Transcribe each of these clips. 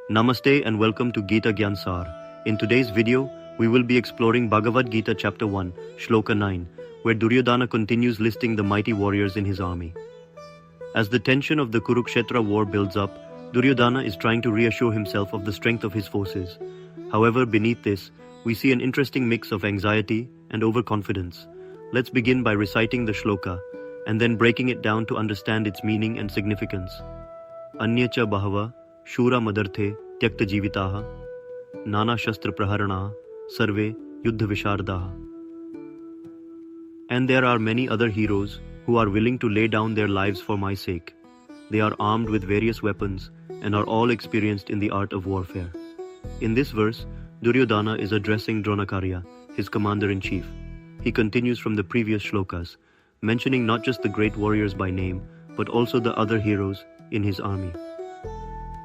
Namaste and welcome to Geeta Gyan Saar. In today's video, we will be exploring Bhagavad Gita Chapter 1, Shloka 9, where Duryodhana continues listing the mighty warriors in his army. As the tension of the Kurukshetra war builds up, Duryodhana is trying to reassure himself of the strength of his forces. However, beneath this, we see an interesting mix of anxiety and overconfidence. Let's begin by reciting the Shloka, and then breaking it down to understand its meaning and significance. Anyacha bahava shura madarthe tyakta jivitaha nana shastra praharana sarve yuddha vishardaha. And there are many other heroes who are willing to lay down their lives for my sake. They are armed with various weapons and are all experienced in the art of warfare. In this verse, Duryodhana is addressing Dronacharya, his commander-in-chief. He continues from the previous shlokas, mentioning not just the great warriors by name, but also the other heroes in his army.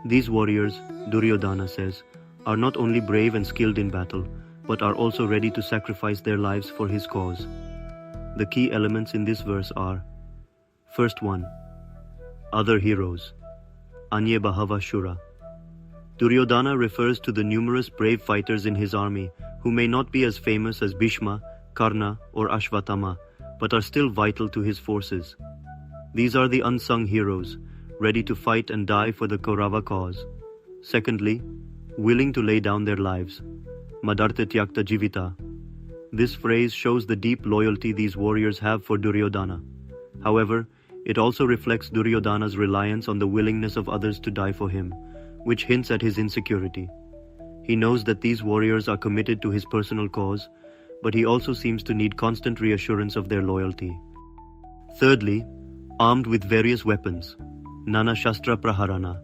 These warriors, Duryodhana says, are not only brave and skilled in battle, but are also ready to sacrifice their lives for his cause. The key elements in this verse are: first one, other heroes. Anye bahava shura. Duryodhana refers to the numerous brave fighters in his army who may not be as famous as Bhishma, Karna, or Ashvatthama, but are still vital to his forces. These are the unsung heroes, ready to fight and die for the Kaurava cause. Secondly, willing to lay down their lives. Madarte tyakta jivita. This phrase shows the deep loyalty these warriors have for Duryodhana. However, it also reflects Duryodhana's reliance on the willingness of others to die for him, which hints at his insecurity. He knows that these warriors are committed to his personal cause, but he also seems to need constant reassurance of their loyalty. Thirdly, armed with various weapons. Nana shastra praharana.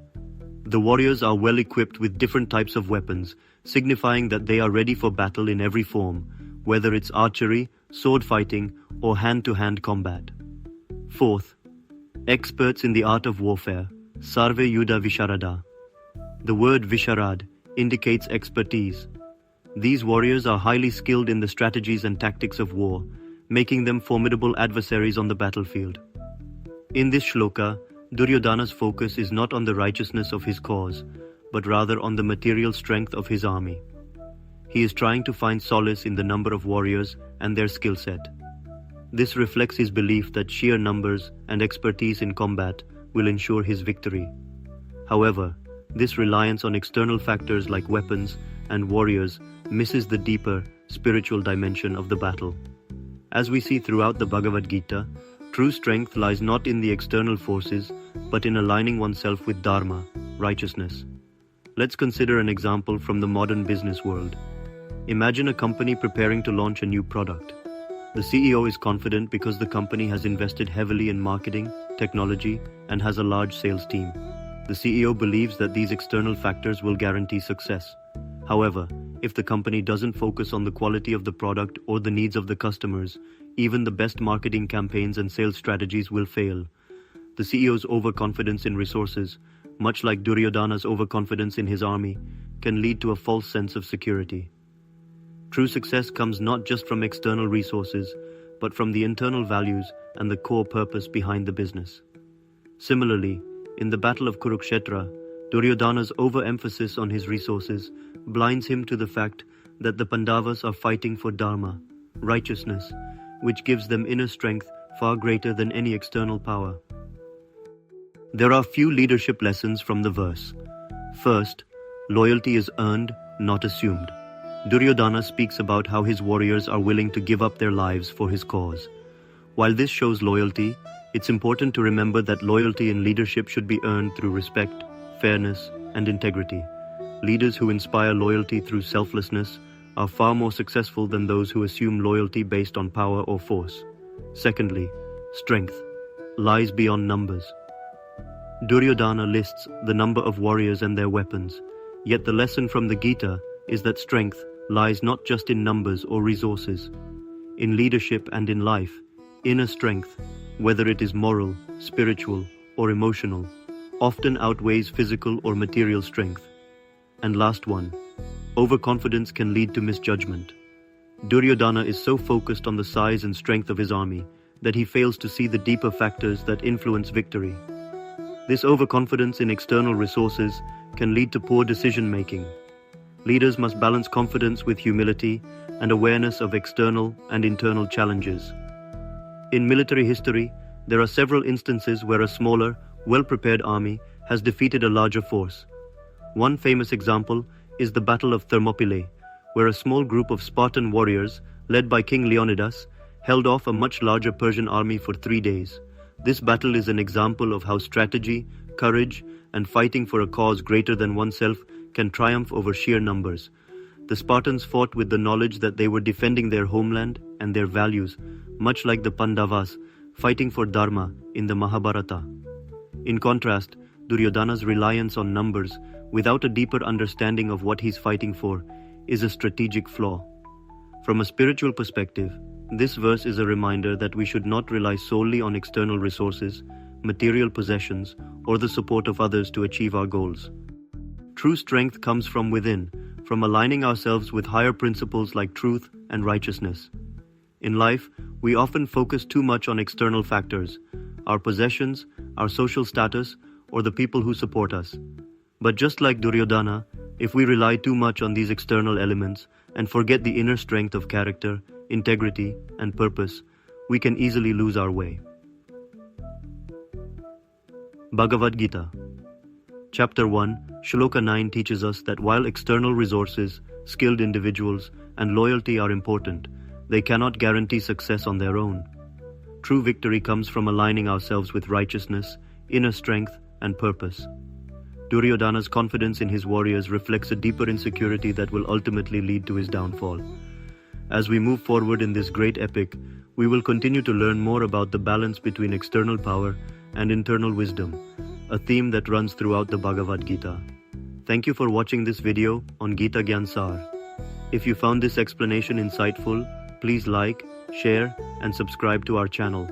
The warriors are well equipped with different types of weapons, signifying that they are ready for battle in every form, whether it's archery, sword fighting, or hand-to-hand combat. Fourth, experts in the art of warfare. Sarve yuddha visharada. The word visharad indicates expertise. These warriors are highly skilled in the strategies and tactics of war, making them formidable adversaries on the battlefield. In this shloka, Duryodhana's focus is not on the righteousness of his cause, but rather on the material strength of his army. He is trying to find solace in the number of warriors and their skill set. This reflects his belief that sheer numbers and expertise in combat will ensure his victory. However, this reliance on external factors like weapons and warriors misses the deeper, spiritual dimension of the battle. As we see throughout the Bhagavad Gita, true strength lies not in the external forces, but in aligning oneself with dharma, righteousness. Let's consider an example from the modern business world. Imagine a company preparing to launch a new product. The CEO is confident because the company has invested heavily in marketing, technology, and has a large sales team. The CEO believes that these external factors will guarantee success. However, if the company doesn't focus on the quality of the product or the needs of the customers, even the best marketing campaigns and sales strategies will fail. The CEO's overconfidence in resources, much like Duryodhana's overconfidence in his army, can lead to a false sense of security. True success comes not just from external resources, but from the internal values and the core purpose behind the business. Similarly, in the Battle of Kurukshetra, Duryodhana's overemphasis on his resources blinds him to the fact that the Pandavas are fighting for dharma, righteousness, which gives them inner strength far greater than any external power. There are few leadership lessons from the verse. First, loyalty is earned, not assumed. Duryodhana speaks about how his warriors are willing to give up their lives for his cause. While this shows loyalty, it's important to remember that loyalty in leadership should be earned through respect, fairness, and integrity. Leaders who inspire loyalty through selflessness are far more successful than those who assume loyalty based on power or force. Secondly, strength lies beyond numbers. Duryodhana lists the number of warriors and their weapons, yet the lesson from the Gita is that strength lies not just in numbers or resources. In leadership and in life, inner strength, whether it is moral, spiritual, or emotional, often outweighs physical or material strength. And last one, overconfidence can lead to misjudgment. Duryodhana is so focused on the size and strength of his army that he fails to see the deeper factors that influence victory. This overconfidence in external resources can lead to poor decision-making. Leaders must balance confidence with humility and awareness of external and internal challenges. In military history, there are several instances where a smaller, well-prepared army has defeated a larger force. One famous example is the Battle of Thermopylae, where a small group of Spartan warriors, led by King Leonidas, held off a much larger Persian army for 3 days. This battle is an example of how strategy, courage, and fighting for a cause greater than oneself can triumph over sheer numbers. The Spartans fought with the knowledge that they were defending their homeland and their values, much like the Pandavas fighting for Dharma in the Mahabharata. In contrast, Duryodhana's reliance on numbers without a deeper understanding of what he's fighting for is a strategic flaw. From a spiritual perspective, this verse is a reminder that we should not rely solely on external resources, material possessions, or the support of others to achieve our goals. True strength comes from within, from aligning ourselves with higher principles like truth and righteousness. In life, we often focus too much on external factors, our possessions, our social status, or the people who support us. But just like Duryodhana, if we rely too much on these external elements and forget the inner strength of character, integrity, and purpose, we can easily lose our way. Bhagavad Gita Chapter 1, Shloka 9 teaches us that while external resources, skilled individuals, and loyalty are important, they cannot guarantee success on their own. True victory comes from aligning ourselves with righteousness, inner strength, and purpose. Duryodhana's confidence in his warriors reflects a deeper insecurity that will ultimately lead to his downfall. As we move forward in this great epic, we will continue to learn more about the balance between external power and internal wisdom, a theme that runs throughout the Bhagavad Gita. Thank you for watching this video on Geeta Gyan Saar. If you found this explanation insightful, please like, share, and subscribe to our channel.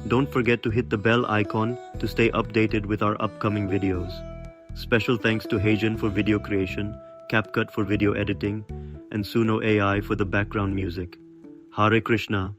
Don't forget to hit the bell icon to stay updated with our upcoming videos. Special thanks to Hajan for video creation, CapCut for video editing, and Suno AI for the background music. Hare Krishna.